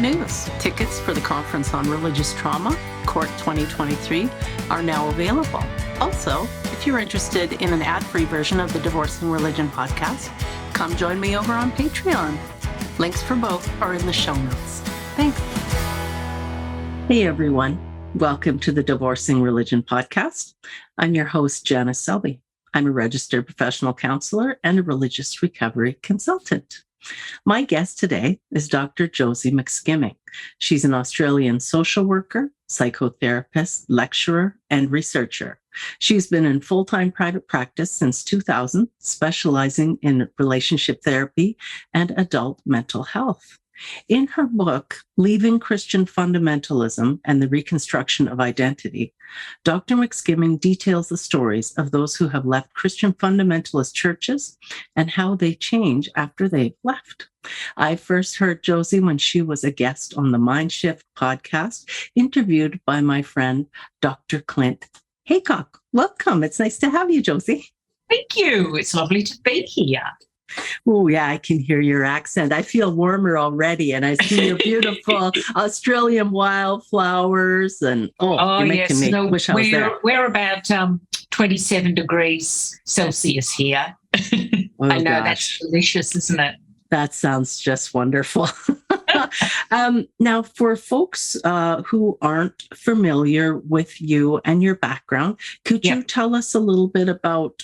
news. Tickets for the Conference on Religious Trauma, Court 2023, are now available. Also, if you're interested in an ad-free version of the Divorcing Religion podcast, come join me over on Patreon. Links for both are in the show notes. Thanks. Hey, everyone. Welcome to the Divorcing Religion podcast. I'm your host, Janice Selby. I'm a registered professional counselor and a religious recovery consultant. My guest today is Dr. Josie McSkimming. She's an Australian social worker, psychotherapist, lecturer, and researcher. She's been in full-time private practice since 2000, specializing in relationship therapy and adult mental health. In her book, Leaving Christian Fundamentalism and the Reconstruction of Identity, Dr. McSkimming details the stories of those who have left Christian fundamentalist churches and how they change after they've left. I first heard Josie when she was a guest on the Mindshift podcast, interviewed by my friend, Dr. Clint Haycock. Welcome. It's nice to have you, Josie. Thank you. It's lovely to be here. Oh, yeah, I can hear your accent. I feel warmer already, and I see your beautiful Australian wildflowers. And you're making me wish I was there. We're about 27 degrees Celsius here. I know, gosh. That's delicious, isn't it? That sounds just wonderful. Now, for folks who aren't familiar with you and your background, could you tell us a little bit about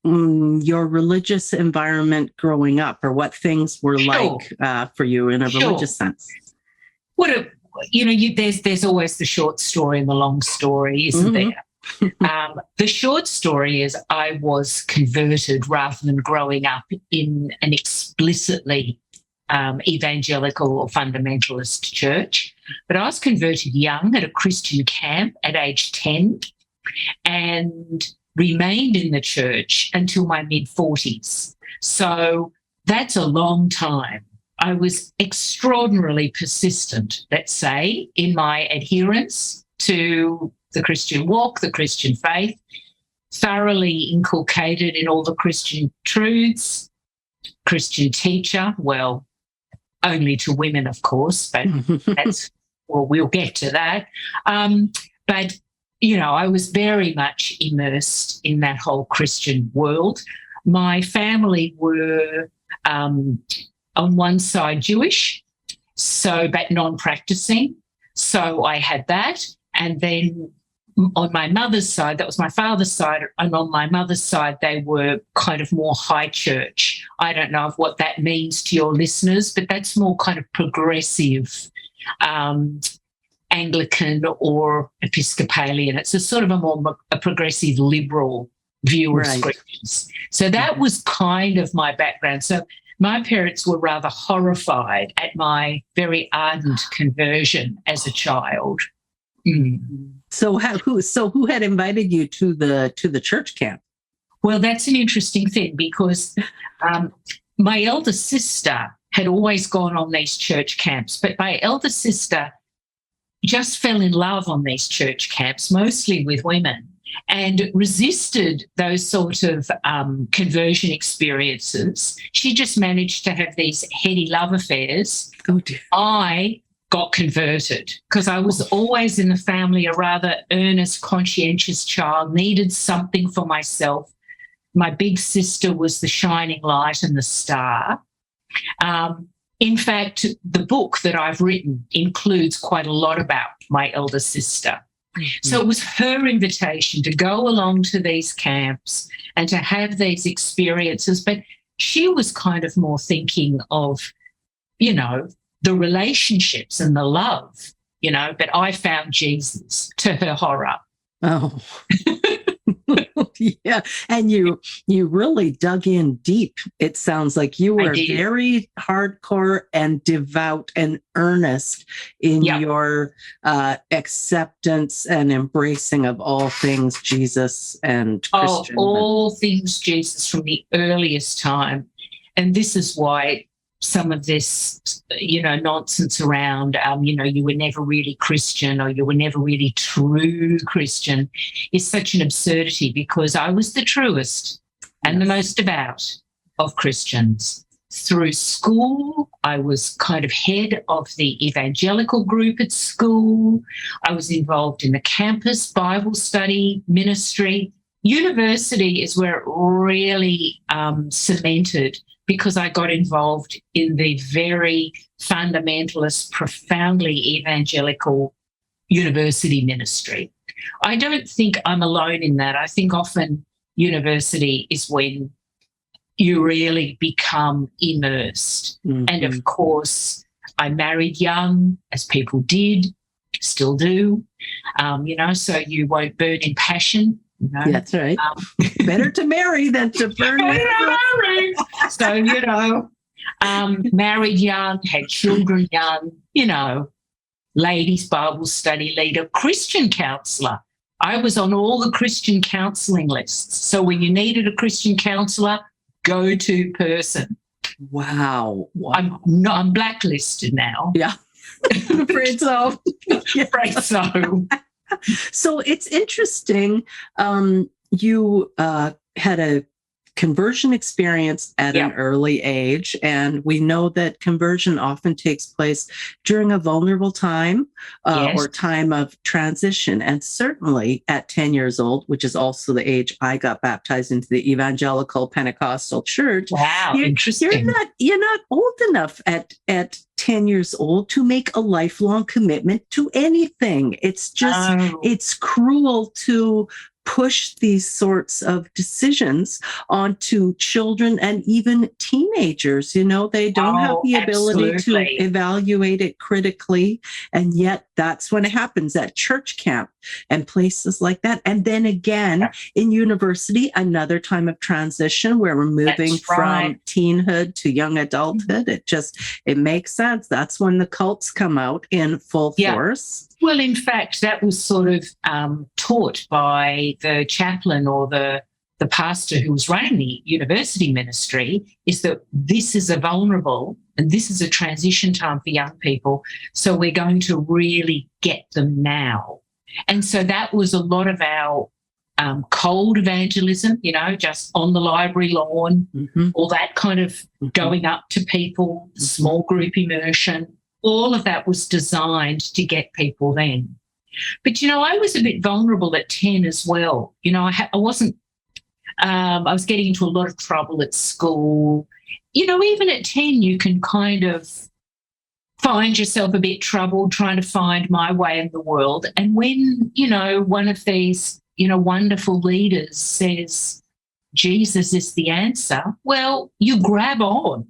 your religious environment growing up, or what things were like for you in a religious sense? There's always the short story and the long story, isn't there? The short story is I was converted rather than growing up in an explicitly evangelical or fundamentalist church. But I was converted young at a Christian camp at age 10 and remained in the church until my mid-40s. So that's a long time. I was extraordinarily persistent, let's say, in my adherence to the Christian walk, the Christian faith, thoroughly inculcated in all the Christian truths, Christian teacher, well, only to women, of course, but we'll get to that. But I was very much immersed in that whole Christian world. My family were, on one side, Jewish, but non-practicing. So I had that. And then on my mother's side, that was my father's side, and on my mother's side, they were kind of more high church. I don't know what that means to your listeners, but that's more kind of progressive, Anglican or Episcopalian. It's a sort of a progressive liberal view of scriptures. So that was kind of my background. So my parents were rather horrified at my very ardent conversion as a child. So who had invited you to the church camp? Well, that's an interesting thing because my elder sister had always gone on these church camps, but my elder sister just fell in love on these church camps, mostly with women, and resisted those sort of conversion experiences. She just managed to have these heady love affairs. Oh, dear. I got converted because I was always in the family a rather earnest, conscientious child, needed something for myself. My big sister was the shining light and the star. In fact, the book that I've written includes quite a lot about my elder sister. So it was her invitation to go along to these camps and to have these experiences. But she was kind of more thinking of, the relationships and the love, but I found Jesus to her horror. Oh, yeah. And you really dug in deep. It sounds like you were very hardcore and devout and earnest in your acceptance and embracing of all things Jesus and Christian. All things Jesus from the earliest time. And this is why some of this, nonsense around, you were never really Christian or you were never really true Christian is such an absurdity, because I was the truest and the most devout of Christians. through school. I was kind of head of the Evangelical group at school. I was involved in the campus Bible study ministry. University is where it really cemented, because I got involved in the very fundamentalist, profoundly evangelical university ministry. I don't think I'm alone in that. I think often university is when you really become immersed. Mm-hmm. And of course, I married young, as people did, still do, so you won't burn in passion. That's right. Better to marry than to burn. So, married young, had children young, ladies' Bible study leader, Christian counsellor. I was on all the Christian counselling lists. So when you needed a Christian counsellor, go-to person. Wow. I'm blacklisted now. Yeah. Afraid so. Afraid so. So it's interesting. You had a conversion experience at an early age, and we know that conversion often takes place during a vulnerable time or time of transition. And certainly at 10 years old, which is also the age I got baptized into the Evangelical Pentecostal church. Wow, interesting. You're not old enough at 10 years old to make a lifelong commitment to anything. It's just, it's cruel to push these sorts of decisions onto children and even teenagers. They don't have the ability to evaluate it critically. And yet that's when it happens at church camp and places like that. And then again, in university, another time of transition where we're moving from teenhood to young adulthood. It makes sense. That's when the cults come out in full force. Well, in fact, that was sort of taught by the chaplain or the pastor who was running the university ministry, is that this is a vulnerable and this is a transition time for young people. So we're going to really get them now. And so that was a lot of our cold evangelism, just on the library lawn, all that kind of going up to people, small group immersion. All of that was designed to get people then. But, I was a bit vulnerable at 10 as well. I wasn't, I was getting into a lot of trouble at school. Even at 10, you can kind of find yourself a bit troubled trying to find my way in the world. And when, one of these, wonderful leaders says, Jesus is the answer, well, you grab on.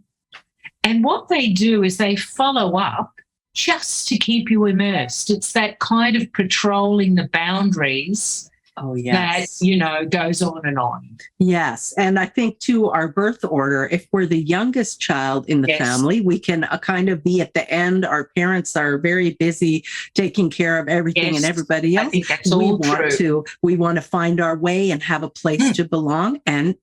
And what they do is they follow up just to keep you immersed. It's that kind of patrolling the boundaries that, goes on and on. Yes. And I think, too, our birth order, if we're the youngest child in the family, we can kind of be at the end. Our parents are very busy taking care of everything and everybody else. I think that's all true. We want to find our way and have a place to belong. And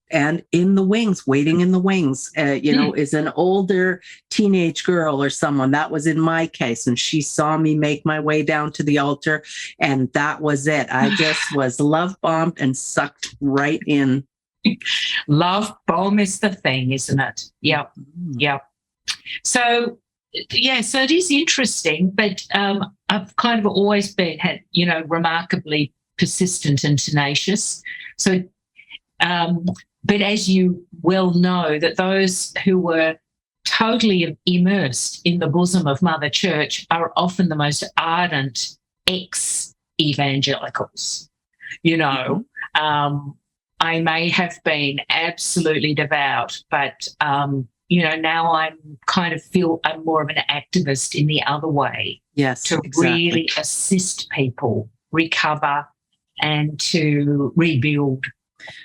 in the wings, waiting in the wings, is an older teenage girl or someone. That was in my case. And she saw me make my way down to the altar. And that was it. I just was love bombed and sucked right in. Love bomb is the thing, isn't it? Yep. So it is interesting, but I've kind of always had remarkably persistent and tenacious. So, but as you well know, that those who were totally immersed in the bosom of Mother Church are often the most ardent ex-evangelicals. I may have been absolutely devout, but, now I'm I'm more of an activist in the other way. Yes, to really assist people recover and to rebuild,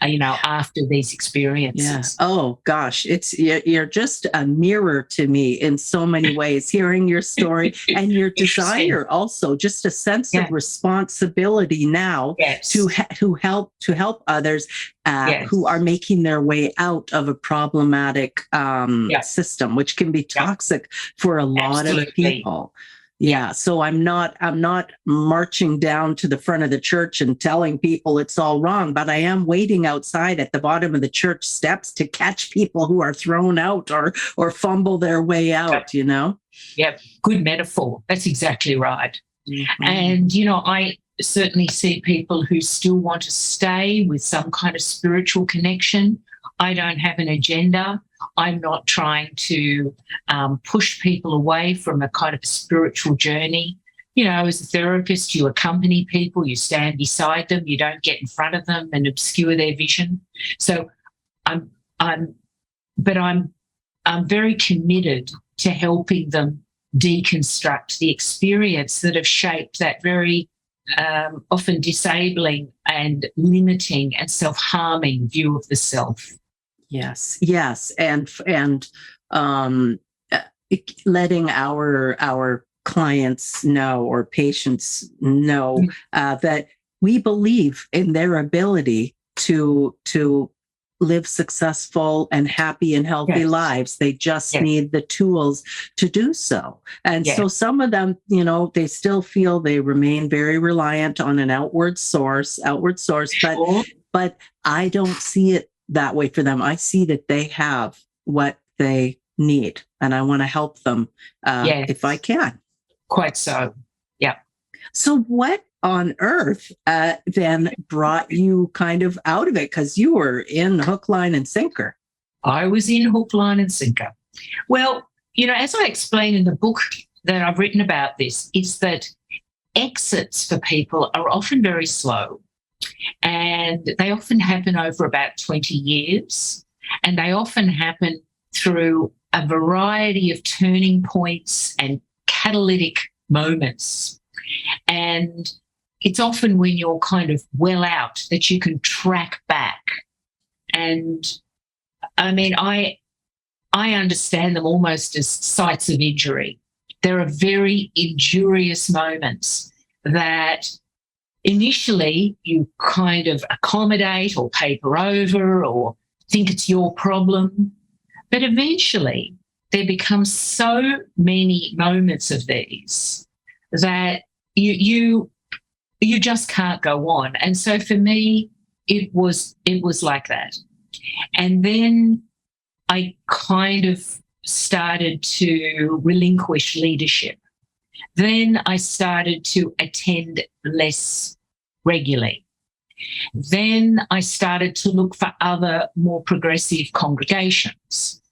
after these experiences. Yeah. Oh, gosh. You're just a mirror to me in so many ways, hearing your story and your desire also, just a sense of responsibility now to help others who are making their way out of a problematic system, which can be toxic for a lot of people. Yeah. So I'm not marching down to the front of the church and telling people it's all wrong, but I am waiting outside at the bottom of the church steps to catch people who are thrown out or fumble their way out, you know? Yeah. Good metaphor. That's exactly right. Mm-hmm. And, I certainly see people who still want to stay with some kind of spiritual connection. I don't have an agenda. I'm not trying to push people away from a kind of spiritual journey. As a therapist, you accompany people, you stand beside them, you don't get in front of them and obscure their vision. So I'm very committed to helping them deconstruct the experience that have shaped that very often disabling and limiting and self-harming view of the self. Yes, and letting our clients know or patients know that we believe in their ability to live successful and happy and healthy lives. They just need the tools to do so. And so some of them, they still feel they remain very reliant on an outward source, but I don't see it that way for them. I see that they have what they need, and I want to help them if I can. Quite so. Yeah. So what on earth then brought you kind of out of it? Because you were in hook, line, and sinker. I was in hook, line, and sinker. Well, as I explain in the book that I've written about this, is that exits for people are often very slow. And they often happen over about 20 years. And they often happen through a variety of turning points and catalytic moments. And it's often when you're kind of well out that you can track back. And I mean, I understand them almost as sites of injury. There are very injurious moments that initially you kind of accommodate or paper over or think it's your problem. But eventually there become so many moments of these that you just can't go on. And so for me, it was like that. And then I kind of started to relinquish leadership. Then I started to attend less regularly. Then I started to look for other more progressive congregations.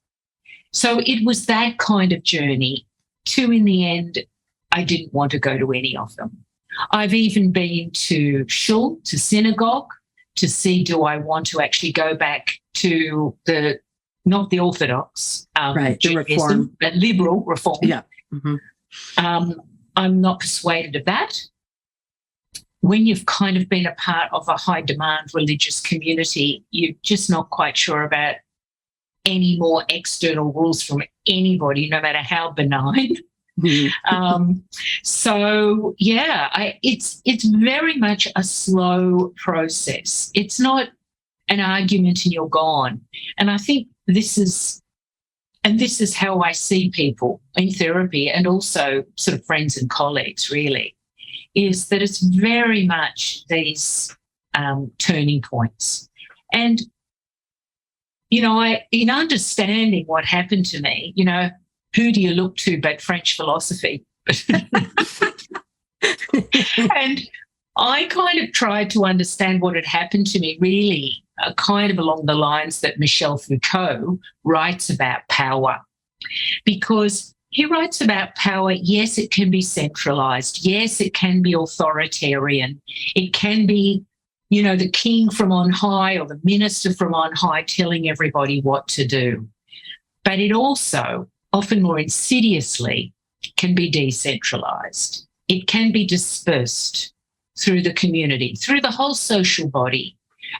So it was that kind of journey to, in the end, I didn't want to go to any of them. I've even been to shul, to synagogue, to see, do I want to actually go back to not the Orthodox, right, the Reform, but liberal Reform. Yeah. Mm-hmm. I'm not persuaded of that. When you've kind of been a part of a high demand religious community, you're just not quite sure about any more external rules from anybody, no matter how benign. Mm-hmm. So yeah, it's very much a slow process. It's not an argument and you're gone. And I think this is how I see people in therapy, and also sort of friends and colleagues, really, is that it's very much these turning points. And, in understanding what happened to me, who do you look to but French philosophy? And I kind of tried to understand what had happened to me, really, kind of along the lines that Michel Foucault writes about power. Because he writes about power, yes, it can be centralised. Yes, it can be authoritarian. It can be, the king from on high or the minister from on high telling everybody what to do. But it also, often more insidiously, can be decentralised. It can be dispersed through the community, through the whole social body.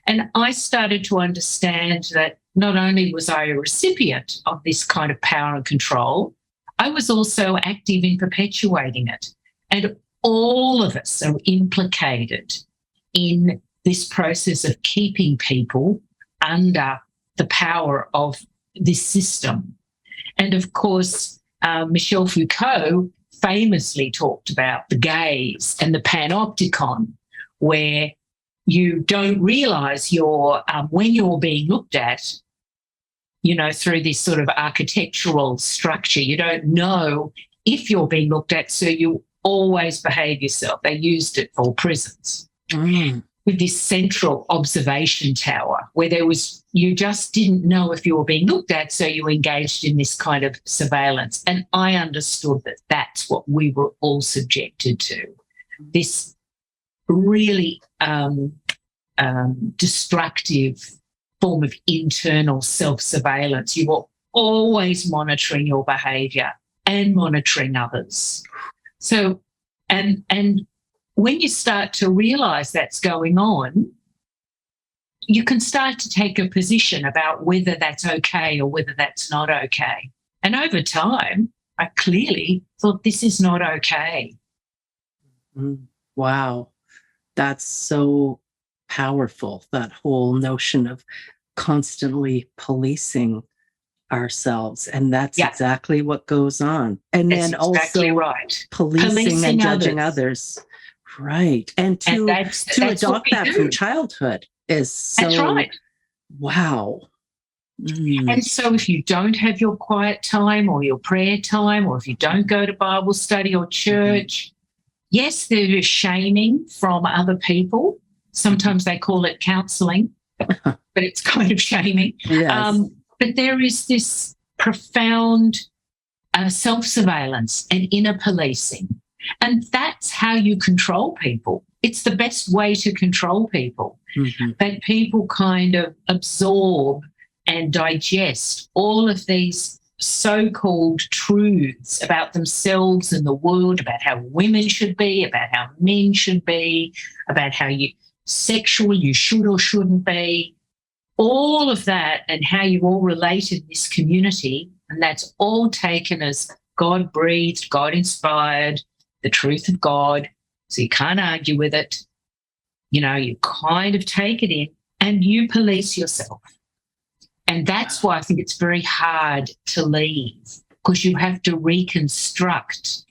And I started to understand that not only was I a recipient of this kind of power and control, I was also active in perpetuating it. And all of us are implicated in this process of keeping people under the power of this system. And of course, Michel Foucault famously talked about the gaze and the panopticon, where you don't realise when you're being looked at, through this sort of architectural structure. You don't know if you're being looked at, so you always behave yourself. They used it for prisons. With this central observation tower where you just didn't know if you were being looked at, so you engaged in this kind of surveillance. And I understood that that's what we were all subjected to, this really destructive form of internal self-surveillance. You were always monitoring your behaviour and monitoring others. So, and when you start to realise that's going on, you can start to take a position about whether that's okay or whether that's not okay. And over time, I clearly thought this is not okay. Wow. That's so powerful, that whole notion of constantly policing ourselves. And that's exactly what goes on. And that's then exactly also right. policing and judging others. Right. And to adopt that from childhood is so... That's right. Wow. And so if you don't have your quiet time or your prayer time, or if you don't go to Bible study or church, yes, there is shaming from other people. Sometimes they call it counselling, but it's kind of shaming. Yes. But there is this profound self-surveillance and inner policing. And that's how you control people. It's the best way to control people. That people kind of absorb and digest all of these so-called truths about themselves and the world, about how women should be, about how men should be, about how sexual you should or shouldn't be, all of that, and how you all relate in this community. And that's all taken as God-breathed, God-inspired, the truth of God. So you can't argue with it. You kind of take it in and you police yourself. And that's why I think it's very hard to leave, because you have to reconstruct.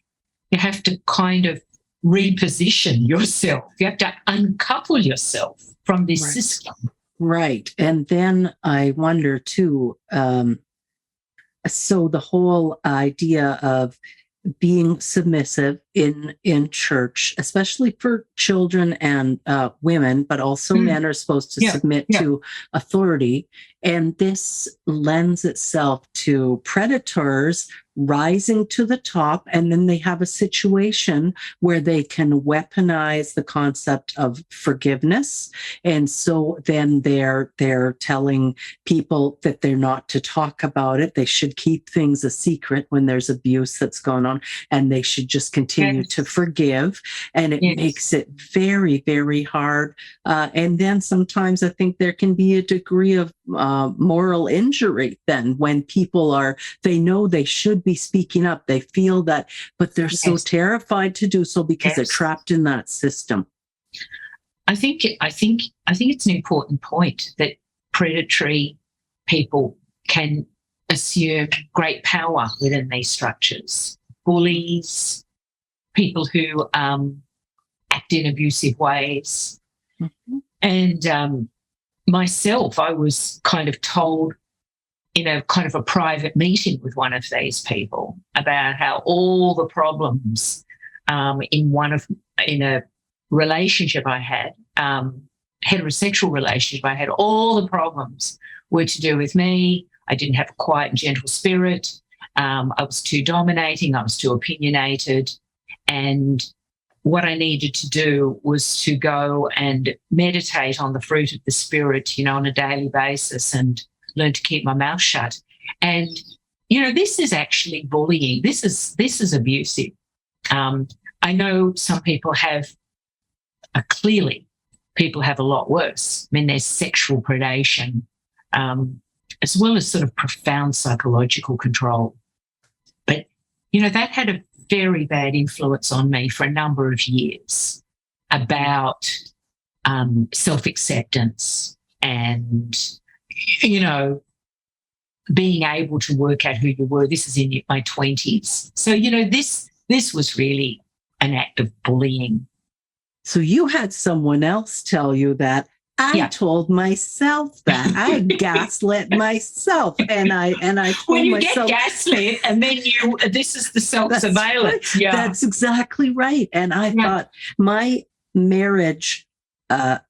You have to kind of reposition yourself. You have to uncouple yourself from this system. Right. And then I wonder too, so the whole idea of being submissive in church, especially for children and women, but also men are supposed to submit to authority. And this lends itself to predators rising to the top, and then they have a situation where they can weaponize the concept of forgiveness. And so then they're telling people that they're not to talk about it. They should keep things a secret when there's abuse that's going on, and they should just continue to forgive. And it makes it very, very hard. And then sometimes I think there can be a degree of moral injury then when people they know they should be speaking up. They feel that, but they're so terrified to do so because they're trapped in that system. I think it's an important point that predatory people can assume great power within these structures. Bullies, people who act in abusive ways. And myself, I was kind of told in a kind of a private meeting with one of these people about how all the problems in a relationship I had, heterosexual relationship I had, all the problems were to do with me. I didn't have a quiet and gentle spirit. I was too dominating. I was too opinionated. And what I needed to do was to go and meditate on the fruit of the Spirit, on a daily basis, and learn to keep my mouth shut. And, this is actually bullying. This is abusive. I know some people clearly people have a lot worse. I mean, there's sexual predation, as well as sort of profound psychological control. But, that had a very bad influence on me for a number of years about self-acceptance and, being able to work out who you were. This is in my 20s. So, this was really an act of bullying. So you had someone else tell you that. I told myself that. I gaslit myself, and I told myself. Get gaslit, and then this is the self-surveillance. Right. Yeah, that's exactly right. And I thought my marriage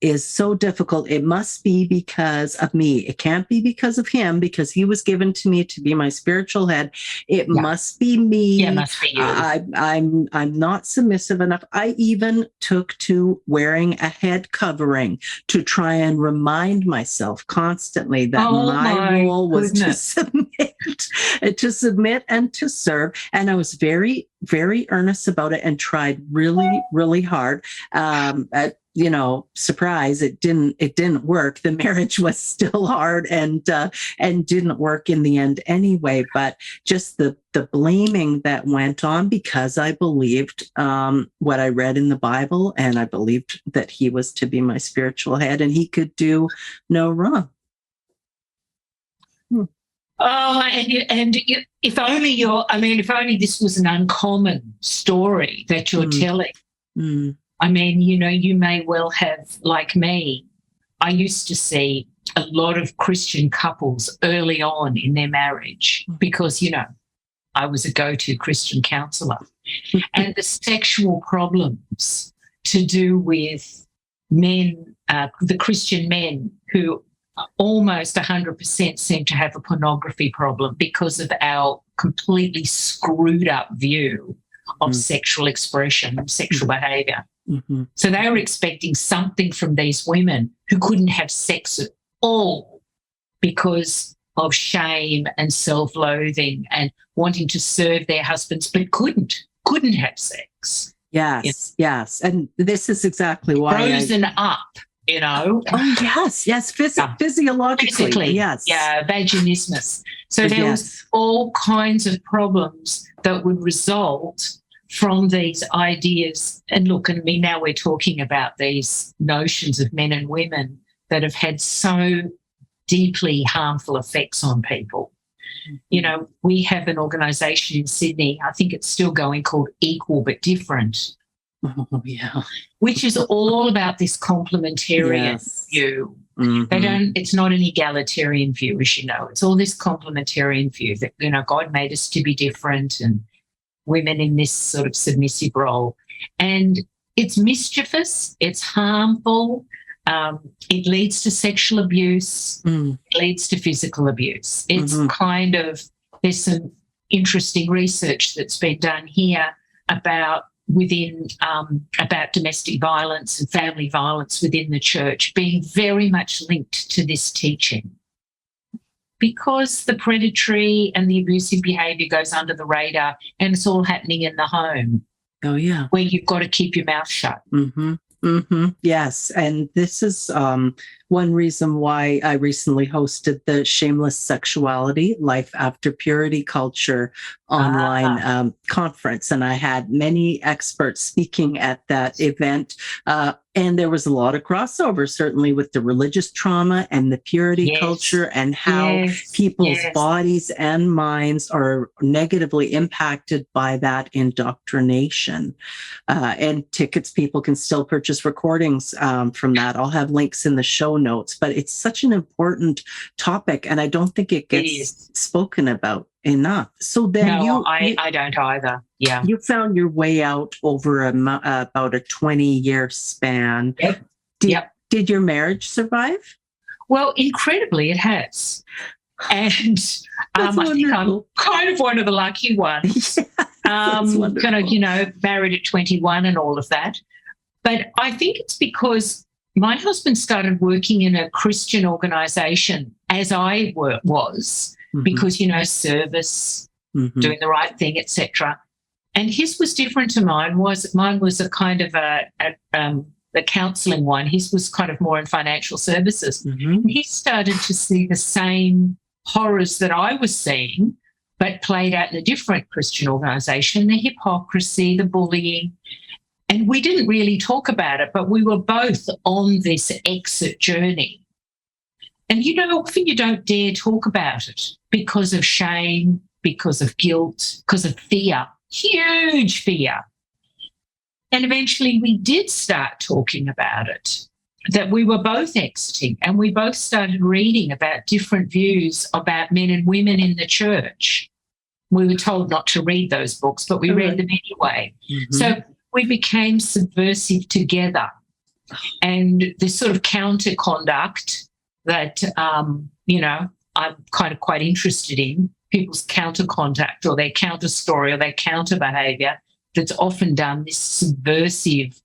is so difficult. It must be because of me. It can't be because of him, because he was given to me to be my spiritual head. It must be me. Yeah, it must be you. I'm not submissive enough. I even took to wearing a head covering to try and remind myself constantly that my role was to submit and to serve. And I was very, very earnest about it and tried really, really hard. Surprise, it didn't work. The marriage was still hard and didn't work in the end anyway. But just the blaming that went on, because I believed what I read in the Bible, and I believed that he was to be my spiritual head and he could do no wrong. Oh, and if only this was an uncommon story that you're telling. I mean, you may well have, like me, I used to see a lot of Christian couples early on in their marriage because, I was a go-to Christian counsellor. And the sexual problems to do with men, the Christian men who almost 100% seem to have a pornography problem because of our completely screwed up view of sexual expression, sexual behaviour. Mm-hmm. So they were expecting something from these women who couldn't have sex at all because of shame and self-loathing and wanting to serve their husbands, but couldn't have sex. Yes. And this is exactly why frozen up. Oh, yes. Physiologically, yes. Yeah, vaginismus. So there was all kinds of problems that would result from these ideas. And look, now we're talking about these notions of men and women that have had so deeply harmful effects on people. We have an organisation in Sydney, I think it's still going, called Equal But Different. Oh, yeah. Which is all about this complementarian view. Mm-hmm. It's not an egalitarian view, as you know. It's all this complementarian view that, God made us to be different and women in this sort of submissive role. And it's mischievous, it's harmful, it leads to sexual abuse, it leads to physical abuse. It's there's some interesting research that's been done here about domestic violence and family violence within the church being very much linked to this teaching, because the predatory and the abusive behaviour goes under the radar and it's all happening in the home. Oh, yeah. Where you've got to keep your mouth shut. Yes. And this is one reason why I recently hosted the Shameless Sexuality, Life After Purity Culture online conference. And I had many experts speaking at that event. And there was a lot of crossover, certainly with the religious trauma and the purity culture and how people's bodies and minds are negatively impacted by that indoctrination. And tickets, people can still purchase recordings from that. I'll have links in the show notes, but it's such an important topic, and I don't think it gets spoken about enough. So then I don't either. Yeah. You found your way out over about a 20-year span. Yep. Did your marriage survive? Well, incredibly, it has. And I think I'm kind of one of the lucky ones. Married at 21 and all of that. But I think it's because my husband started working in a Christian organisation as I was, because, service, doing the right thing, etc. And his was different to mine. Mine was a kind of a counselling one. His was kind of more in financial services. And he started to see the same horrors that I was seeing, but played out in a different Christian organisation, the hypocrisy, the bullying. And we didn't really talk about it, but we were both on this exit journey. And, often you don't dare talk about it because of shame, because of guilt, because of fear. huge fear. And eventually we did start talking about it, that we were both exiting, and we both started reading about different views about men and women in the church. We were told not to read those books, but we read them anyway. So we became subversive together. And this sort of counter conduct that, you know, I'm kind of quite interested in, people's counter conduct or their counter story or their counter behaviour that's often done, this subversive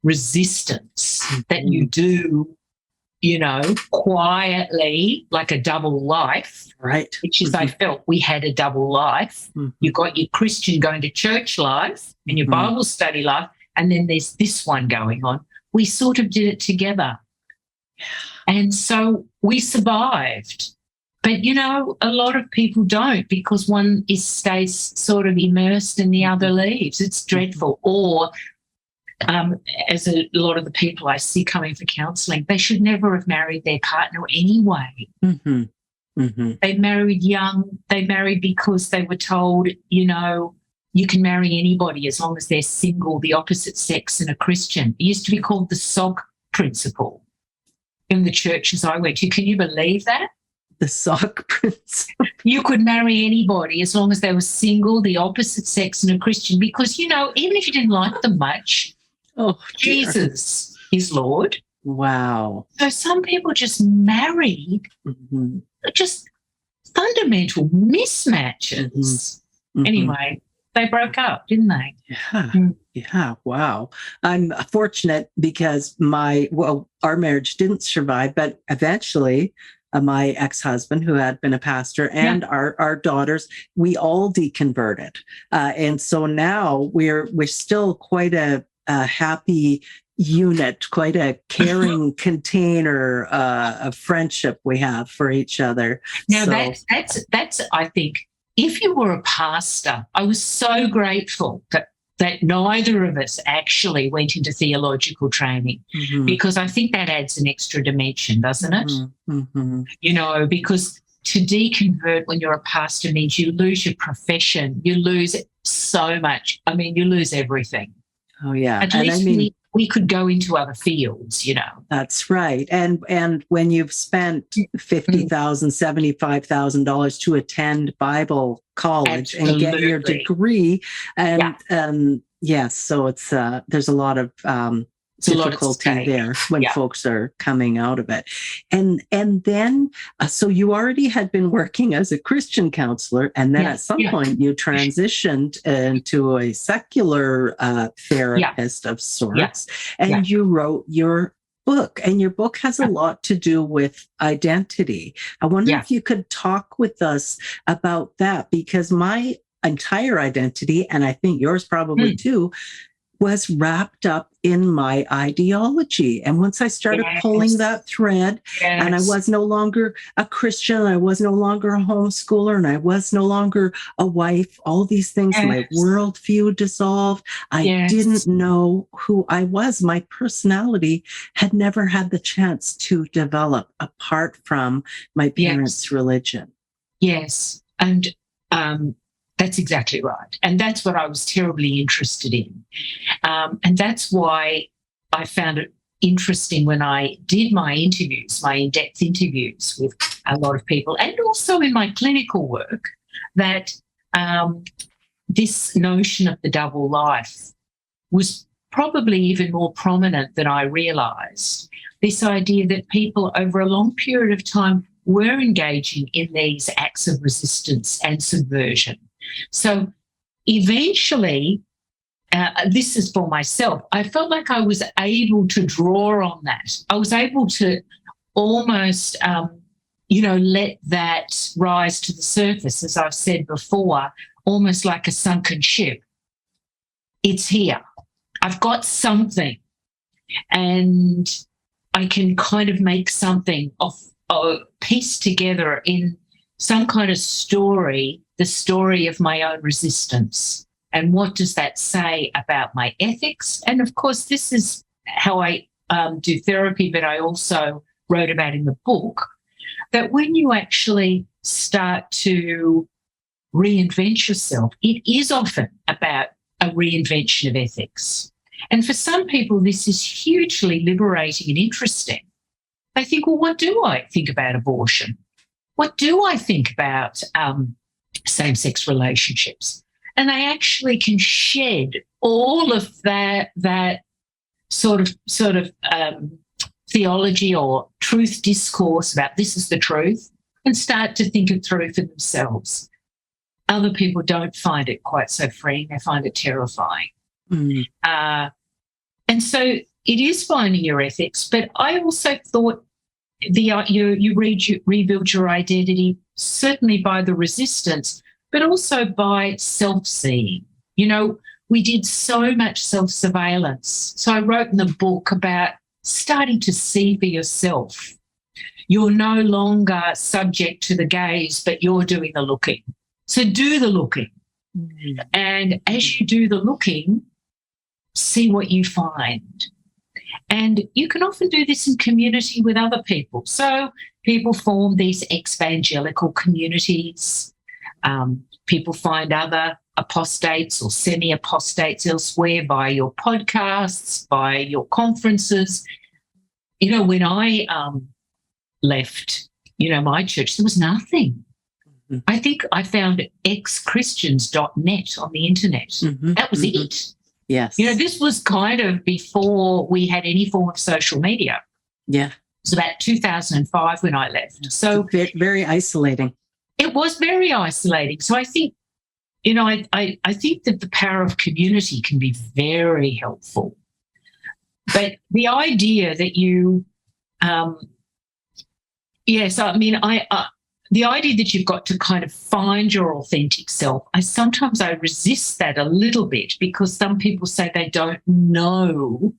resistance that you do, you know, quietly, like a double life. Right. Which is, I felt we had a double life. You've got your Christian going to church life and your Bible study life, and then there's this one going on. We sort of did it together. And so we survived. But, you know, a lot of people don't, because one stays sort of immersed and the other leaves. It's dreadful. Or, as a lot of the people I see coming for counselling, they should never have married their partner anyway. They married young. They married because they were told, you know, you can marry anybody as long as they're single, the opposite sex, and a Christian. It used to be called the sock principle in the churches I went to. Can you believe that? The sock principle. You could marry anybody as long as they were single, the opposite sex, and a Christian, because, you know, even if you didn't like them much, Jesus is Lord. Wow. So some people just married just fundamental mismatches. Anyway, they broke up, didn't they? Yeah. Wow. I'm fortunate because our marriage didn't survive, but eventually my ex-husband, who had been a pastor, and our daughters, we all deconverted. And so now we're still quite a happy unit, quite a caring container of friendship we have for each other. Now that's I think, if you were a pastor, I was so grateful that neither of us actually went into theological training, because I think that adds an extra dimension, doesn't it? You know, because to deconvert when you're a pastor means you lose your profession, you lose so much. I mean, you lose everything. Oh, yeah. At least we could go into other fields, you know. That's right. And when you've spent $50,000, $75,000 to attend Bible college and get your degree, and yes, so it's there's a lot of difficulty there when folks are coming out of it. And then, so you already had been working as a Christian counselor, and then at some point you transitioned into a secular therapist of sorts, and you wrote your book, and your book has a lot to do with identity. I wonder if you could talk with us about that, because my entire identity, and I think yours probably too, was wrapped up in my ideology. And once I started pulling that thread, and I was no longer a Christian, I was no longer a homeschooler, and I was no longer a wife, all these things, my worldview dissolved. I didn't know who I was. My personality had never had the chance to develop apart from my parents' religion. Yes. And that's exactly right. And that's what I was terribly interested in. And that's why I found it interesting when I did my interviews, my in-depth interviews with a lot of people, and also in my clinical work, that this notion of the double life was probably even more prominent than I realised. This idea that people over a long period of time were engaging in these acts of resistance and subversion. So eventually, this is for myself, I felt like I was able to draw on that. I was able to almost, let that rise to the surface, as I've said before, almost like a sunken ship. It's here. I've got something, and I can kind of make something of piece together in some kind of story, the story of my own resistance. And what does that say about my ethics? And of course, this is how I do therapy, but I also wrote about in the book, that when you actually start to reinvent yourself, it is often about a reinvention of ethics. And for some people, this is hugely liberating and interesting. They think, well, what do I think about abortion? What do I think about same-sex relationships? And they actually can shed all of that sort of theology or truth discourse about this is the truth and start to think it through for themselves. Other people don't find it quite so freeing. They find it terrifying. Mm. And so it is finding your ethics, but I also thought you rebuild your identity certainly by the resistance, but also by self-seeing. You know, we did so much self-surveillance. So I wrote in the book about starting to see for yourself. You're no longer subject to the gaze, but you're doing the looking. So do the looking. Mm-hmm. And as you do the looking, see what you find. And you can often do this in community with other people. So people form these evangelical communities. People find other apostates or semi-apostates elsewhere by your podcasts, by your conferences. You know, when I left, my church, there was nothing. Mm-hmm. I think I found xchristians.net on the internet. Mm-hmm. That was it. Yes. This was kind of before we had any form of social media. Yeah. It was about 2005 when I left. So very isolating. It was very isolating. So I think, I think that the power of community can be very helpful. But the idea that you, the idea that you've got to kind of find your authentic self, sometimes I resist that a little bit because some people say they don't know.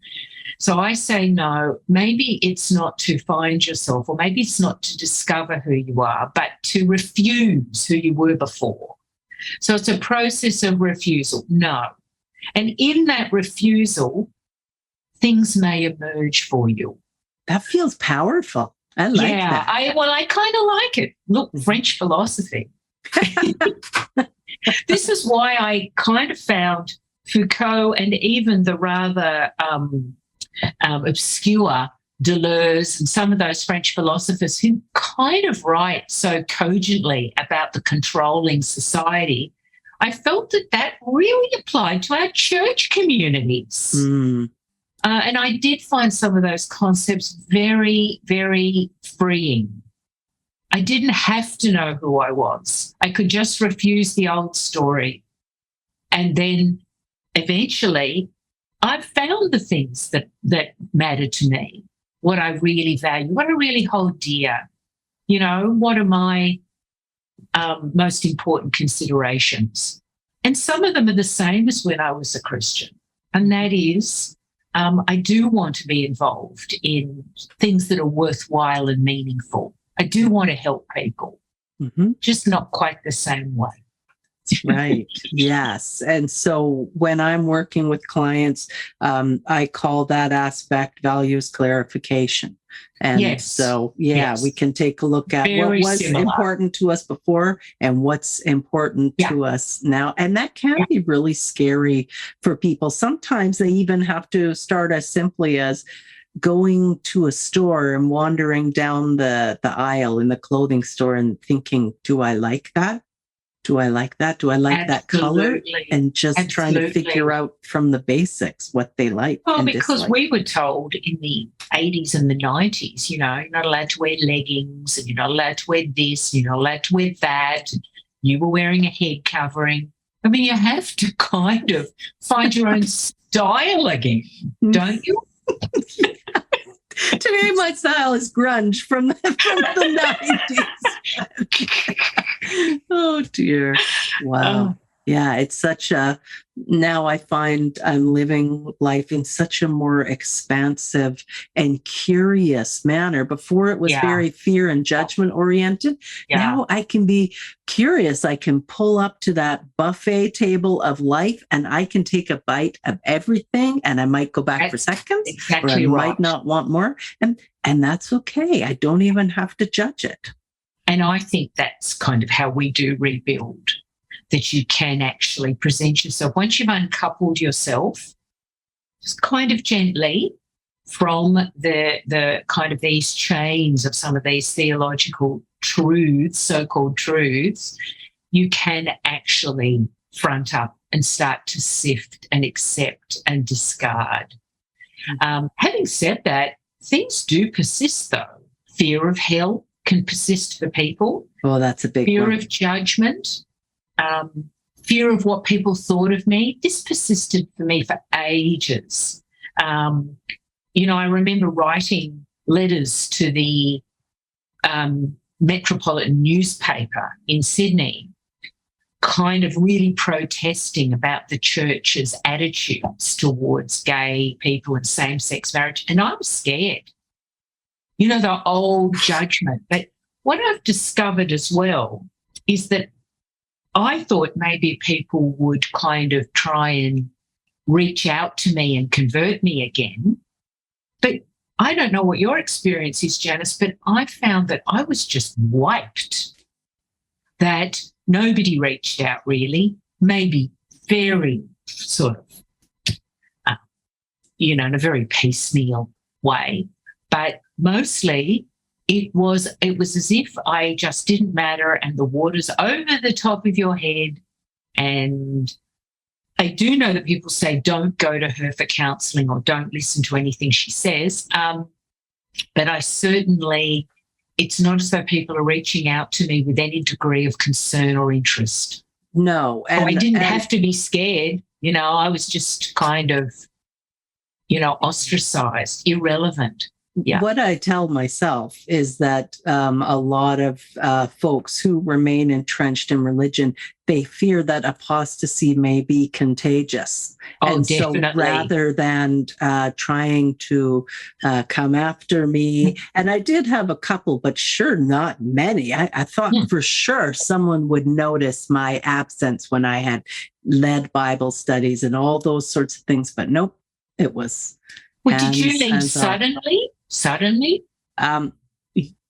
So I say, no, maybe it's not to find yourself, or maybe it's not to discover who you are, but to refuse who you were before. So it's a process of refusal. No. And in that refusal, things may emerge for you. That feels powerful. I like that. I kind of like it. Look, French philosophy. This is why I kind of found Foucault and even the rather obscure Deleuze and some of those French philosophers who kind of write so cogently about the controlling society. I felt that really applied to our church communities. Mm. And I did find some of those concepts very, very freeing. I didn't have to know who I was. I could just refuse the old story. And then eventually I found the things that mattered to me, what I really value, what I really hold dear. What are my most important considerations? And some of them are the same as when I was a Christian. And that is, I do want to be involved in things that are worthwhile and meaningful. I do want to help people, just not quite the same way. Right. Yes. And so when I'm working with clients, I call that aspect values clarification. And we can take a look at what was important to us before and what's important to us now. And that can be really scary for people. Sometimes they even have to start as simply as going to a store and wandering down the aisle in the clothing store and thinking, do I like that? Do I like that? Do I like that color? And just trying to figure out from the basics what they like. Well, because we were told in the 80s and the 90s, you're not allowed to wear leggings and you're not allowed to wear this, you're not allowed to wear that. You were wearing a head covering. I mean, you have to kind of find your own style again, don't you? Today, my style is grunge from the 90s. Oh, dear. Wow. Yeah, it's now I find I'm living life in such a more expansive and curious manner. Before it was very fear and judgment oriented. Yeah. Now I can be curious. I can pull up to that buffet table of life and I can take a bite of everything and I might go back for seconds or I might not want more. And that's okay. I don't even have to judge it. And I think that's kind of how we do rebuild. that you can actually present yourself. Once you've uncoupled yourself, just kind of gently from the kind of these chains of some of these theological truths, so-called truths, you can actually front up and start to sift and accept and discard. Having said that, things do persist, though. Fear of hell can persist for people. Oh, that's a big fear one. of judgment, fear of what people thought of me. This persisted for me for ages. I remember writing letters to the metropolitan newspaper in Sydney, kind of really protesting about the church's attitudes towards gay people and same-sex marriage. And I was scared. The old judgment. But what I've discovered as well is that I thought maybe people would kind of try and reach out to me and convert me again. But I don't know what your experience is, Janice, but I found that I was just wiped, that nobody reached out really, maybe very sort of, in a very piecemeal way. But mostly it was as if I just didn't matter and the water's over the top of your head. And I do know that people say don't go to her for counselling or don't listen to anything she says. But I certainly, it's not as though people are reaching out to me with any degree of concern or interest. No. I didn't have to be scared. I was just kind of, ostracised, irrelevant. Yeah. What I tell myself is that a lot of folks who remain entrenched in religion, they fear that apostasy may be contagious. Oh, and definitely. So rather than trying to come after me, and I did have a couple, but sure, not many. I thought for sure someone would notice my absence when I had led Bible studies and all those sorts of things. But nope, it was. Well, did you leave suddenly? Suddenly?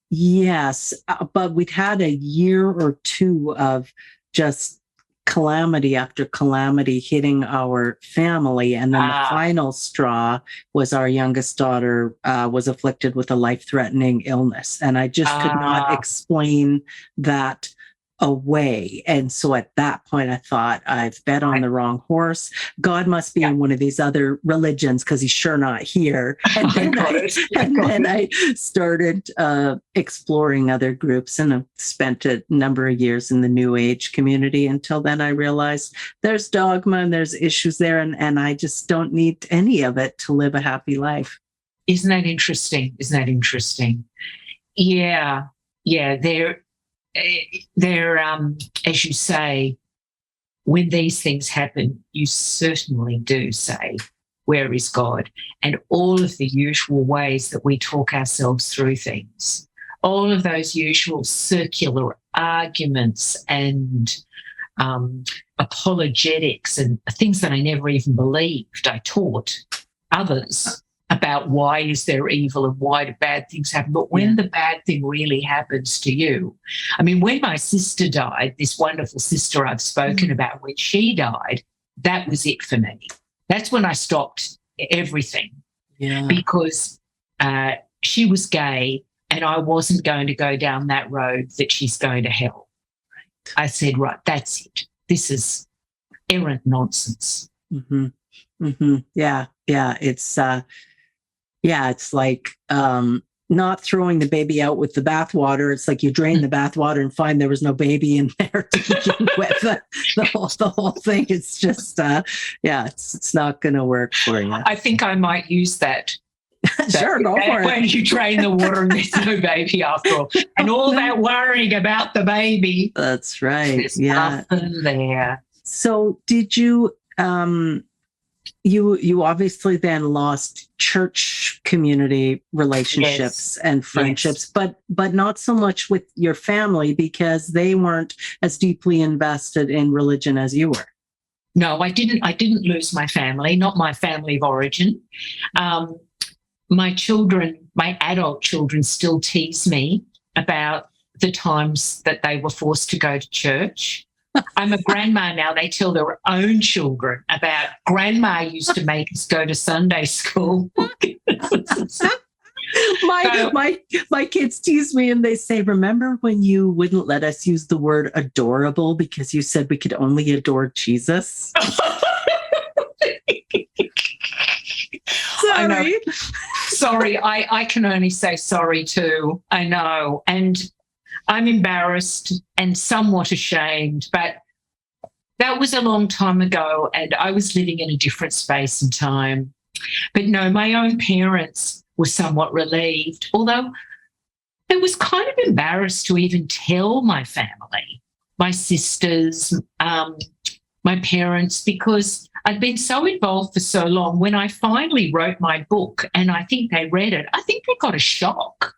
Yes, but we'd had a year or two of just calamity after calamity hitting our family. And then the final straw was our youngest daughter was afflicted with a life-threatening illness. And I just could not explain that away. And so at that point, I thought, I've bet on the wrong horse. God must be in one of these other religions because he's sure not here. And then I started exploring other groups, and I've spent a number of years in the New Age community until then I realized there's dogma and there's issues there, and I just don't need any of it to live a happy life. Isn't that interesting? Yeah. They're as you say, when these things happen, you certainly do say, where is God? And all of the usual ways that we talk ourselves through things, all of those usual circular arguments and apologetics and things that I never even believed. I taught others about why is there evil and why do bad things happen. But when the bad thing really happens to you, I mean, when my sister died, this wonderful sister I've spoken about, when she died, that was it for me. That's when I stopped everything because she was gay and I wasn't going to go down that road that she's going to hell. Right. I said, right, that's it. This is errant nonsense. Mm-hmm. Mm-hmm. Yeah. It's like not throwing the baby out with the bathwater. It's like you drain the bathwater and find there was no baby in there to begin with. The whole thing is just, it's not going to work for you. I think I might use that. Sure, go for it. When you drain the water and there's no baby after all. And all that worrying about the baby. That's right. There's nothing there. So did you... You obviously then lost church community relationships and friendships, but not so much with your family because they weren't as deeply invested in religion as you were. No, I didn't lose my family, not my family of origin. My children, my adult children, still tease me about the times that they were forced to go to church. I'm a grandma now. They tell their own children about grandma used to make us go to Sunday school. My kids tease me and they say, remember when you wouldn't let us use the word adorable because you said we could only adore Jesus? Sorry. Sorry, I can only say sorry too. I know. And I'm embarrassed and somewhat ashamed, but that was a long time ago and I was living in a different space and time. But no, my own parents were somewhat relieved, although I was kind of embarrassed to even tell my family, my sisters, my parents, because I'd been so involved for so long. When I finally wrote my book and I think they read it, I think they got a shock.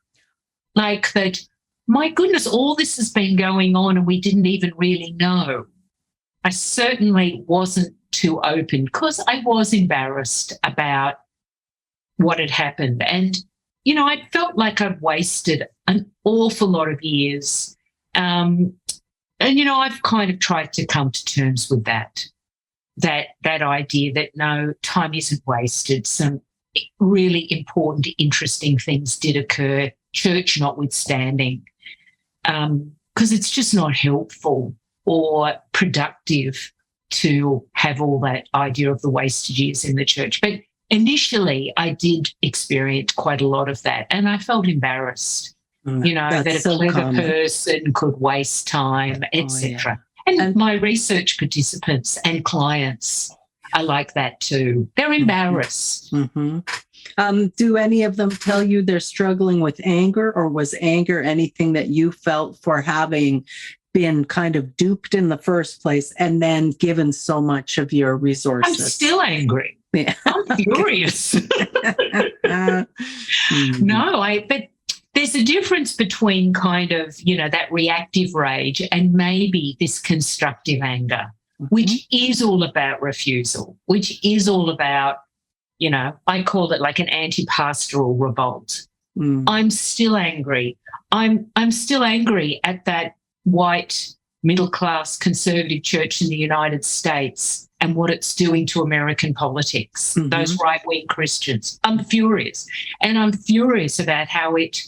Like that, my goodness, all this has been going on and we didn't even really know. I certainly wasn't too open because I was embarrassed about what had happened. And, you know, I felt like I'd wasted an awful lot of years. And, you know, I've kind of tried to come to terms with that idea that no, time isn't wasted. Some really important, interesting things did occur, church notwithstanding, because it's just not helpful or productive to have all that idea of the wasted years in the church. But initially, I did experience quite a lot of that, and I felt embarrassed, you know, that a clever person could waste time, etc. And my research participants and clients are like that too. They're embarrassed. Mm-hmm. Do any of them tell you they're struggling with anger, or was anger anything that you felt for having been kind of duped in the first place and then given so much of your resources? I'm still angry. Yeah. I'm furious. But there's a difference between kind of, you know, that reactive rage and maybe this constructive anger, which is all about refusal, which is all about, you know, I call it like an anti-pastoral revolt. I'm still angry. I'm still angry at that white middle-class conservative church in the United States and what it's doing to American politics, those right-wing Christians. I'm furious. And I'm furious about how it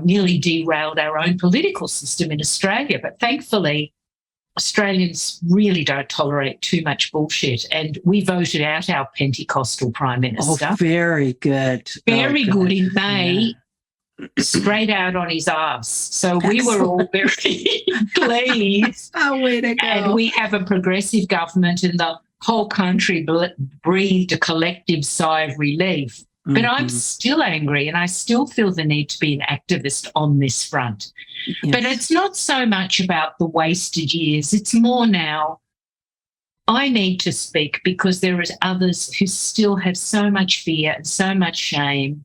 nearly derailed our own political system in Australia. But thankfully, Australians really don't tolerate too much bullshit. And we voted out our Pentecostal Prime Minister. Oh, very good. Very good in May. Straight out on his ass. So we were all very pleased. Oh, way to go. And we have a progressive government and the whole country breathed a collective sigh of relief. But I'm still angry and I still feel the need to be an activist on this front. Yes. But it's not so much about the wasted years. It's more now I need to speak because there are others who still have so much fear and so much shame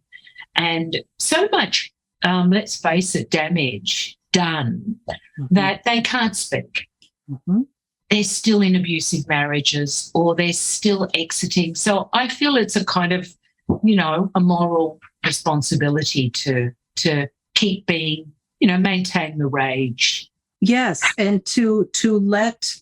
and so much, let's face it, damage done that they can't speak. They're still in abusive marriages or they're still exiting. So I feel it's a kind of, you know, a moral responsibility to keep being, you know, maintain the rage. Yes, and to let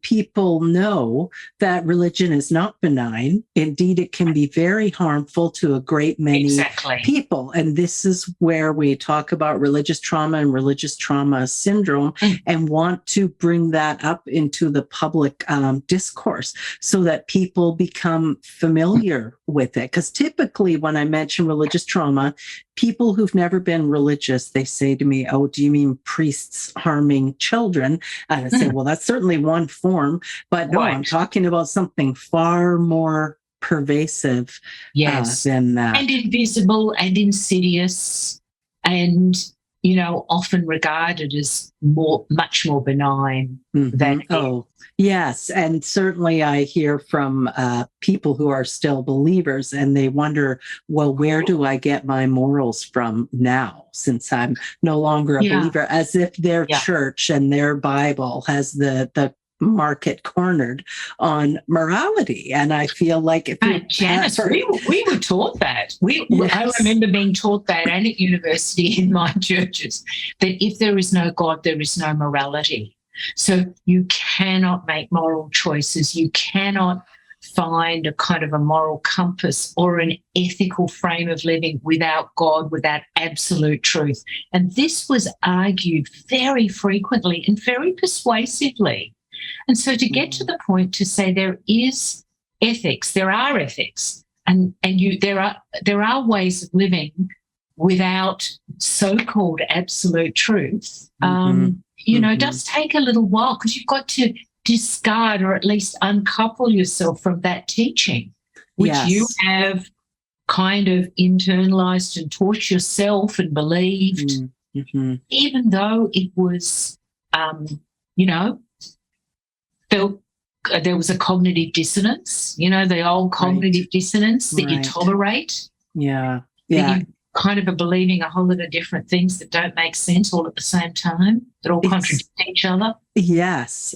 people know that religion is not benign. Indeed, it can be very harmful to a great many people. And this is where we talk about religious trauma and religious trauma syndrome and want to bring that up into the public discourse so that people become familiar with it. Because typically when I mention religious trauma, people who've never been religious, they say to me, oh, do you mean priests harming children? And I say, well, that's certainly one form, but no, I'm talking about something far more pervasive than that. And invisible and insidious and, you know, often regarded as much more benign than yes. And certainly I hear from people who are still believers and they wonder, well, where do I get my morals from now since I'm no longer a believer, as if their church and their Bible has the market cornered on morality. And I feel like if Janice, we were taught that. I remember being taught that and at university in my churches, that if there is no God, there is no morality. So you cannot make moral choices. You cannot find a kind of a moral compass or an ethical frame of living without God, without absolute truth. And this was argued very frequently and very persuasively. And so to get to the point to say there is ethics, there are ethics, and there are ways of living without so-called absolute truth, does take a little while, because you've got to discard or at least uncouple yourself from that teaching, which you have kind of internalized and taught yourself and believed, even though it was, felt there was a cognitive dissonance, the old cognitive dissonance that you tolerate. Yeah. That you kind of are believing a whole lot of different things that don't make sense all at the same time, that all contradict each other. Yes.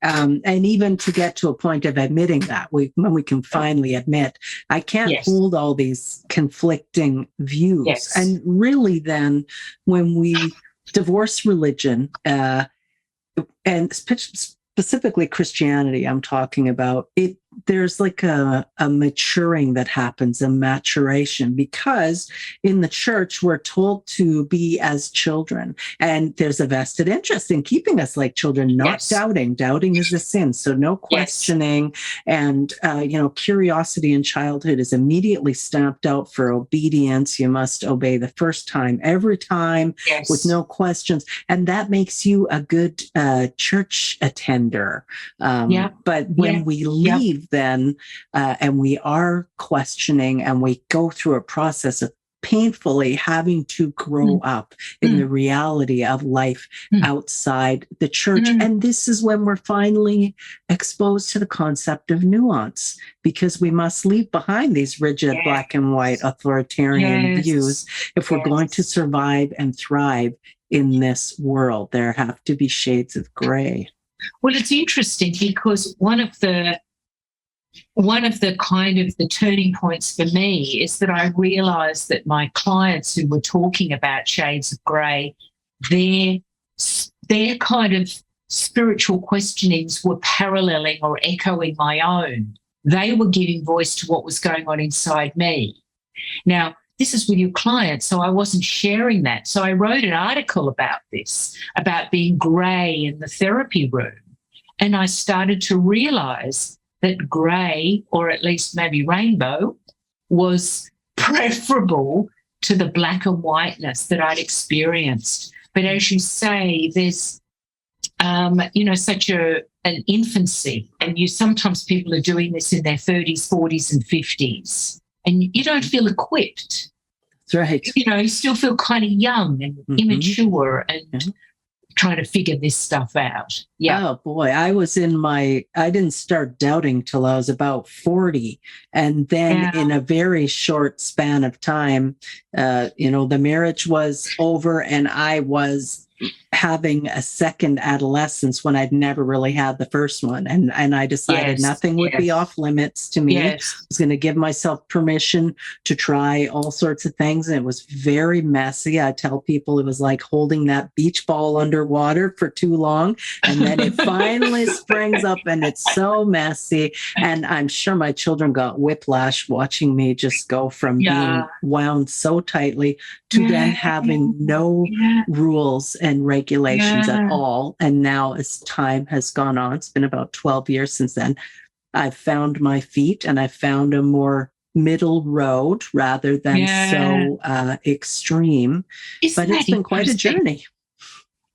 And even to get to a point of admitting that, when we can finally admit, I can't hold all these conflicting views. Yes. And really then, when we divorce religion, and specifically Christianity, I'm talking about it. There's like a maturing that happens, a maturation, because in the church, we're told to be as children. And there's a vested interest in keeping us like children, not doubting. Doubting is a sin. So no questioning. And, curiosity in childhood is immediately stamped out for obedience. You must obey the first time, every time, with no questions. And that makes you a good church attender. But when we leave, then and we are questioning, and we go through a process of painfully having to grow up in the reality of life outside the church. And this is when we're finally exposed to the concept of nuance, because we must leave behind these rigid black and white authoritarian views if we're going to survive and thrive in this world. There have to be shades of gray. Well, it's interesting, because one of the kind of the turning points for me is that I realised that my clients who were talking about shades of grey, their kind of spiritual questionings were paralleling or echoing my own. They were giving voice to what was going on inside me. Now, this is with your clients, so I wasn't sharing that. So I wrote an article about this, about being grey in the therapy room. And I started to realise that grey, or at least maybe rainbow, was preferable to the black and whiteness that I'd experienced. But as you say, there's, such an infancy, and sometimes people are doing this in their 30s, 40s and 50s, and you don't feel equipped. That's right. You still feel kind of young and immature and trying to figure this stuff out. Yeah. Oh boy, I didn't start doubting till I was about 40. And then in a very short span of time, the marriage was over, and I was having a second adolescence when I'd never really had the first one. And I decided nothing would be off limits to me. I was going to give myself permission to try all sorts of things. And it was very messy. I tell people it was like holding that beach ball underwater for too long. And then it finally springs up, and it's so messy. And I'm sure my children got whiplash watching me just go from being wound so tightly to then having no rules and regulations at all. And now, as time has gone on, it's been about 12 years since then, I've found my feet, and I've found a more middle road rather than so extreme. But it's been quite a journey.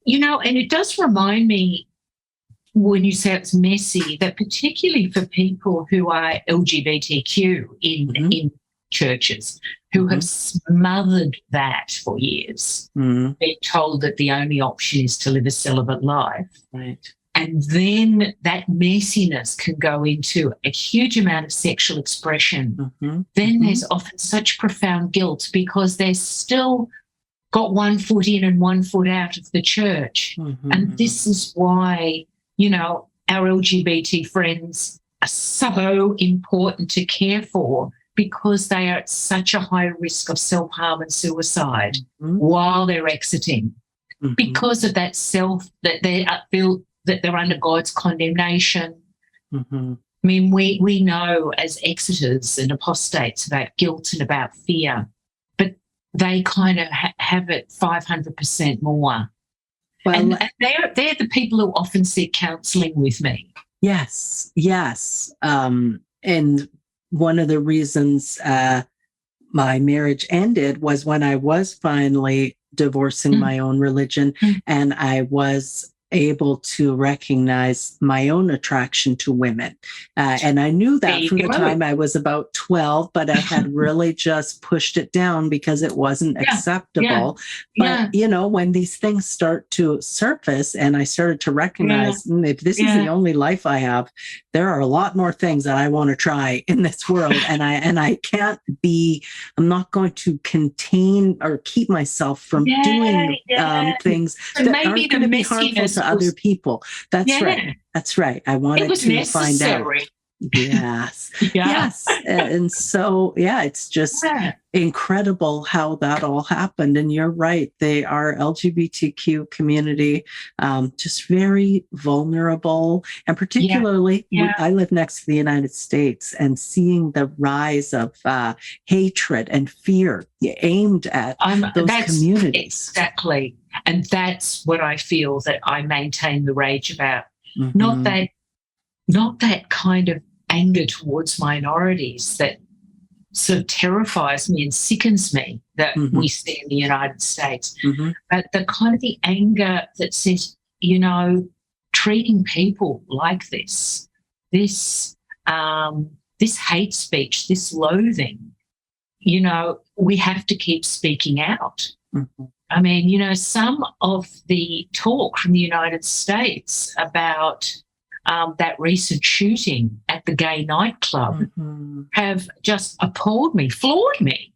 And it does remind me, when you say it's messy, that particularly for people who are LGBTQ in churches, who have smothered that for years, being told that the only option is to live a celibate life. Right. And then that messiness can go into a huge amount of sexual expression. Then there's often such profound guilt, because they're still got one foot in and one foot out of the church. And this is why, our LGBT friends are so important to care for, because they are at such a high risk of self-harm and suicide while they're exiting. because of that self, that they feel that they're under God's condemnation. Mm-hmm. I mean, we know as exiters and apostates about guilt and about fear, but they kind of have it 500% more. Well, and they're the people who often seek counselling with me. Yes. And one of the reasons my marriage ended was when I was finally divorcing my own religion, and I was able to recognize my own attraction to women. And I knew that from the time I was about 12, but I had really just pushed it down because it wasn't acceptable. But, when these things start to surface and I started to recognize if this is the only life I have, there are a lot more things that I want to try in this world. And I can't I'm not going to contain or keep myself from doing things that aren't going to be harmful to other people. That's right. That's right. I wanted to find out. Yes. Yes. And so, it's just incredible how that all happened. And you're right. They are LGBTQ community, just very vulnerable. And particularly, I live next to the United States, and seeing the rise of hatred and fear aimed at those communities. Exactly. And that's what I feel that I maintain the rage about. Mm-hmm. Not that kind of anger towards minorities that sort of terrifies me and sickens me that we see in the United States, but the kind of the anger that says, treating people like this hate speech, this loathing, we have to keep speaking out. I mean, some of the talk from the United States about that recent shooting at the gay nightclub have just appalled me, floored me,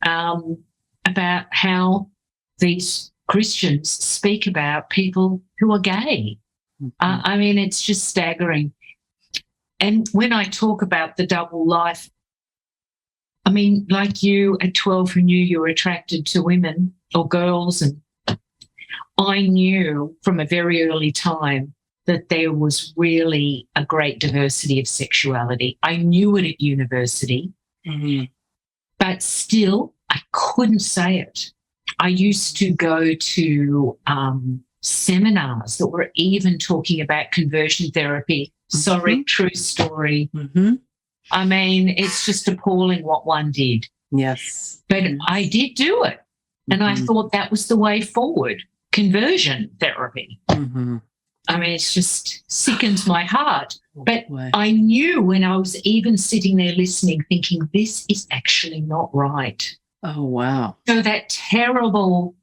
about how these Christians speak about people who are gay. I mean, it's just staggering. And when I talk about the double life, I mean, like you at 12 who knew you were attracted to women or girls, and I knew from a very early time that there was really a great diversity of sexuality. I knew it at university, but still I couldn't say it. I used to go to seminars that were even talking about conversion therapy. Sorry, true story. I mean, it's just appalling what one did. Yes. But I did do it. And I thought that was the way forward, conversion therapy. I mean, it's just sickens my heart. But I knew when I was even sitting there listening, thinking, this is actually not right. Oh, wow. So that terrible,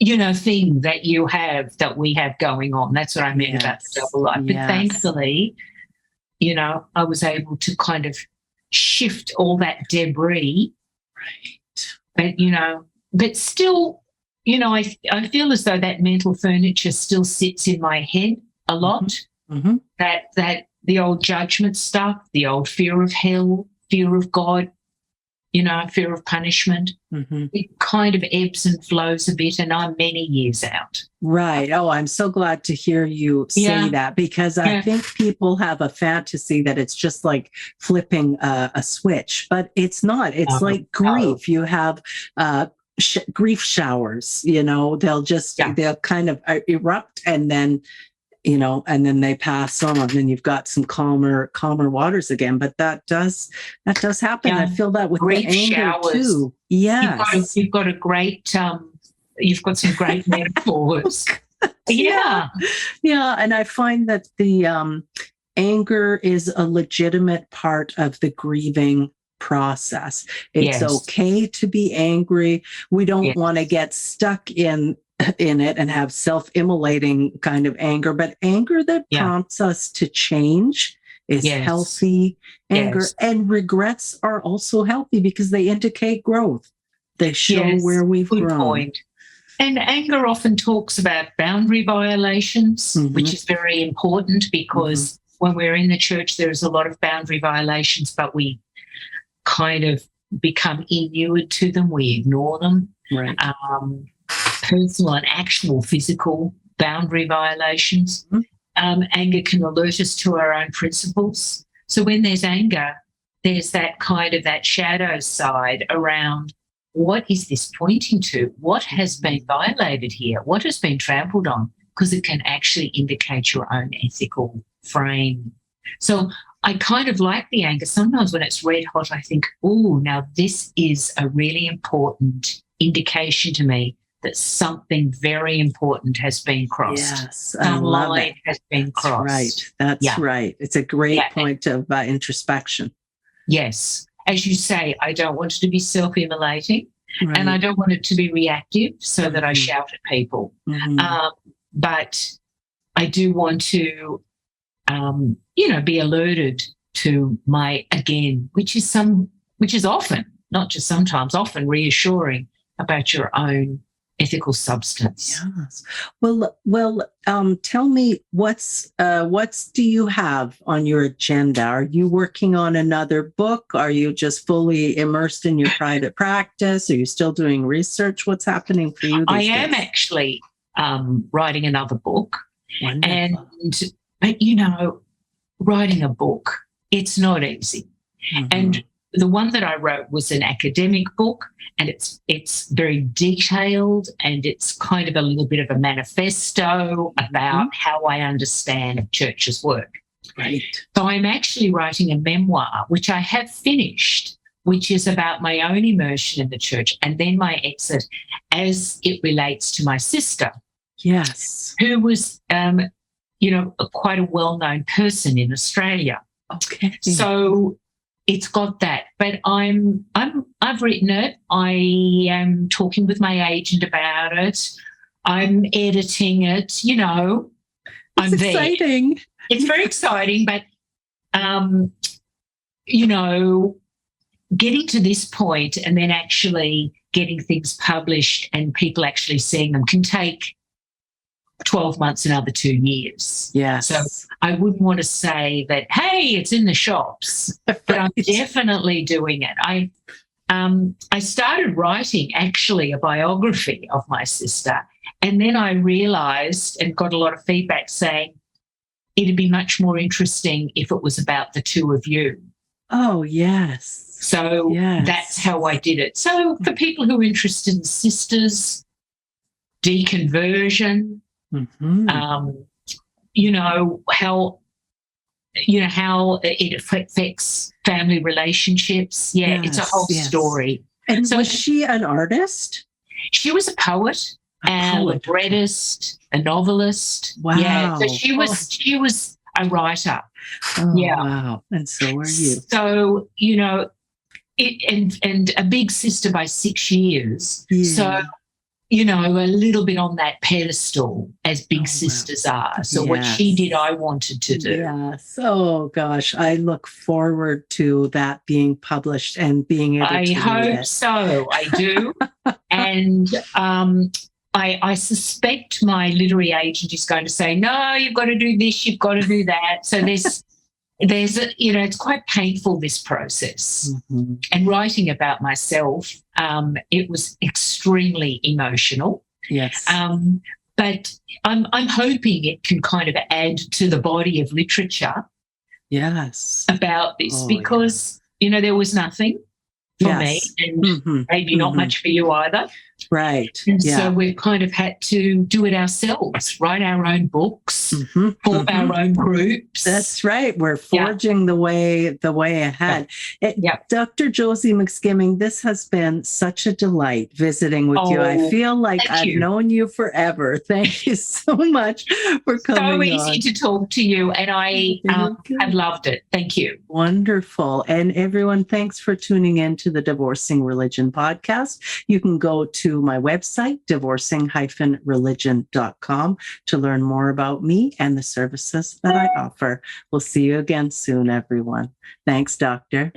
thing that we have going on, that's what I meant about the double life. But thankfully, I was able to kind of shift all that debris. Right. But still, I feel as though that mental furniture still sits in my head a lot. That the old judgment stuff, the old fear of hell, fear of God, fear of punishment. It kind of ebbs and flows a bit, and I'm many years out. Right. Oh, I'm so glad to hear you say that, because I think people have a fantasy that it's just like flipping a switch, but it's not. It's like grief. You have grief showers, they'll kind of erupt, and then they pass on, and you've got some calmer waters again. But that does happen. I feel that with grief the anger showers too. Yes, you've got a great you've got some great metaphors. Yeah, and I find that the anger is a legitimate part of the grieving process. It's okay to be angry. We don't want to get stuck in it and have self-immolating kind of anger, but anger that prompts us to change is healthy anger. And regrets are also healthy because they indicate growth. They show where we've grown. Point. And anger often talks about boundary violations, which is very important, because when we're in the church, there's a lot of boundary violations, but we kind of become inured to them. We ignore them. Right. personal and actual physical boundary violations. Anger can alert us to our own principles. So when there's anger, there's that kind of that shadow side around what is this pointing to? What has been violated here? What has been trampled on? Because it can actually indicate your own ethical frame. So I kind of like the anger. Sometimes when it's red hot, I think, oh, now this is a really important indication to me that something very important has been crossed. Yes, I love it. Has been crossed. That's right. It's a great point of introspection. Yes. As you say, I don't want it to be self-immolating, and I don't want it to be reactive so that I shout at people. But I do want to, be alerted to my, again, which is often, not just sometimes, often reassuring about your own ethical substance. Yes. Well, tell me what's do you have on your agenda? Are you working on another book? Are you just fully immersed in your private practice? Are you still doing research? What's happening for you these days? I am actually writing another book. Wonderful. But writing a book, it's not easy. And the one that I wrote was an academic book, and it's very detailed, and it's kind of a little bit of a manifesto about how I understand church's work. Right. So I'm actually writing a memoir, which I have finished, which is about my own immersion in the church and then my exit as it relates to my sister. Yes. Who was, quite a well-known person in Australia. Okay. So it's got that, but I've written it. I am talking with my agent about it. I'm editing it. It's I'm exciting. There. It's very exciting, but getting to this point and then actually getting things published and people actually seeing them can take 12 months, another 2 years. Yeah. So I wouldn't want to say that, hey, it's in the shops, but I'm definitely doing it. I started writing actually a biography of my sister, and then I realised and got a lot of feedback saying it'd be much more interesting if it was about the two of you. Oh, yes. So that's how I did it. So for people who are interested in sisters, deconversion, how it affects family relationships. Yeah, it's a whole story. And so was she an artist? She was a poet, a librettist, a novelist. Wow. Yeah, so she was a writer. Oh, yeah. Wow. And so are you. So, and a big sister by 6 years. Yeah. So, a little bit on that pedestal as big sisters are. So what she did, I wanted to do. Yes. Oh, gosh. I look forward to that being published and being able to read it. I hope so. I do. And I suspect my literary agent is going to say, no, you've got to do this, you've got to do that. So there's it's quite painful, this process. And writing about myself, it was extremely emotional. Yes. But I'm hoping it can kind of add to the body of literature. Yes. About this, because there was nothing for me, and maybe not much for you either. Right. And so we've kind of had to do it ourselves, write our own books, form our own groups. That's right. We're forging the way ahead. Dr. Josie McSkimming, this has been such a delight visiting with you. I feel like I've known you forever. Thank you so much for coming on. So easy to talk to you, and I have loved it. Thank you. Wonderful. And everyone, thanks for tuning in to the Divorcing Religion podcast. You can go to my website, divorcing-religion.com, to learn more about me and the services that I offer. We'll see you again soon, everyone. Thanks, Doctor.